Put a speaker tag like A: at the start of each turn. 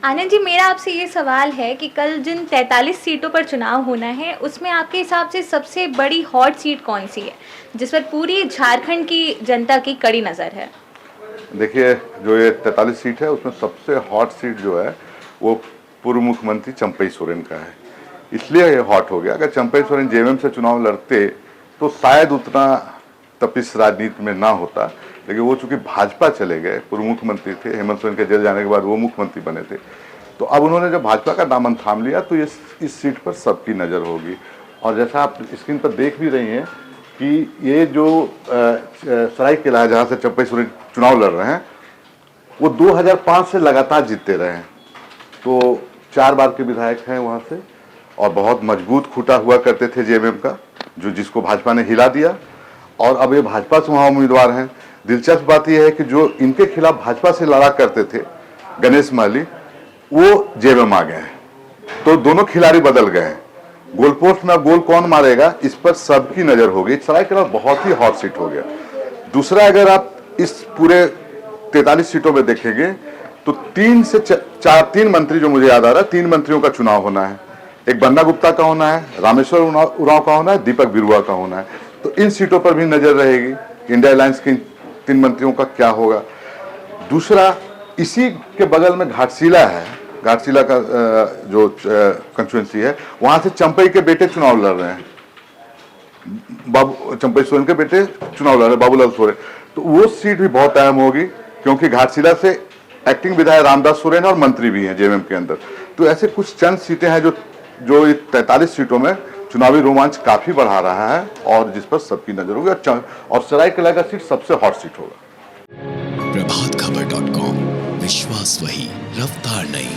A: आनंद जी, मेरा आपसे ये सवाल है कि कल जिन 43 सीटों पर चुनाव होना है, उसमें आपके हिसाब से सबसे बड़ी हॉट सीट कौन-सी है, जिस पर पूरी झारखंड की जनता की कड़ी नज़र है?
B: देखिए, जो ये 43 सीट है उसमें सबसे हॉट सीट जो है वो पूर्व मुख्यमंत्री चंपई सोरेन का है। इसलिए ये हॉट हो गया, अगर चंपई सोरेन जेएमएम से चुनाव लड़ते तो शायद उतना तपिश राजनीति में ना होता, लेकिन वो चूंकि भाजपा चले गए, पूर्व मुख्यमंत्री थे, हेमंत सोरेन के जेल जाने के बाद वो मुख्यमंत्री बने थे, तो अब उन्होंने जब भाजपा का दामन थाम लिया तो इस सीट पर सबकी नज़र होगी। और जैसा आप स्क्रीन पर देख भी रही हैं कि ये जो सरायकेला है जहाँ से चंपई सोरेन चुनाव लड़ रहे हैं, वो 2005 से लगातार जीतते रहे हैं, तो 4 बार के विधायक हैं वहाँ से, और बहुत मजबूत खूटा हुआ करते थे जेएमएम का, जो जिसको भाजपा ने हिला दिया, और अब ये भाजपा से वहाँ उम्मीदवार हैं। दिलचस्प बात यह है कि जो इनके खिलाफ भाजपा से लड़ा करते थे गणेश माली, वो जेएमएम आ गए हैं, तो दोनों खिलाड़ी बदल गए हैं। गोल पोस्ट में अब गोल कौन मारेगा इस पर सबकी नजर होगी। सरायकेला बहुत ही हॉट सीट हो गया। दूसरा, अगर आप इस पूरे 43 सीटों में देखेंगे तो 3 से 4 3 मंत्री, जो मुझे याद आ रहा है, 3 मंत्रियों का चुनाव होना है। एक बन्ना गुप्ता का होना है, रामेश्वर उरांव का होना है, दीपक बिरुआ का होना है। तो इन सीटों पर भी नजर रहेगी इंडिया अलायंस के 3 मंत्रियों का क्या होगा। दूसरा, इसी के बगल में घाटशिला है, घाटशिला का जो कंस्टिट्यूंसी है, वहां से चंपई के बेटे चुनाव लड़ रहे हैं, चंपई सोरेन के बेटे चुनाव लड़ रहे हैं, बाबूलाल सोरेन। तो वो सीट भी बहुत अहम होगी, क्योंकि घाटशिला से एक्टिंग विधायक रामदास सोरेन और मंत्री भी हैं जेएमएम के अंदर। तो ऐसे कुछ चंद सीटें हैं जो 43 सीटों में चुनावी रोमांच काफी बढ़ा रहा है, और जिस पर सबकी नजर होगी, और सरायकेला का सीट सबसे हॉट सीट होगा।
C: प्रभातखबर.com, विश्वास वही, रफ्तार नहीं।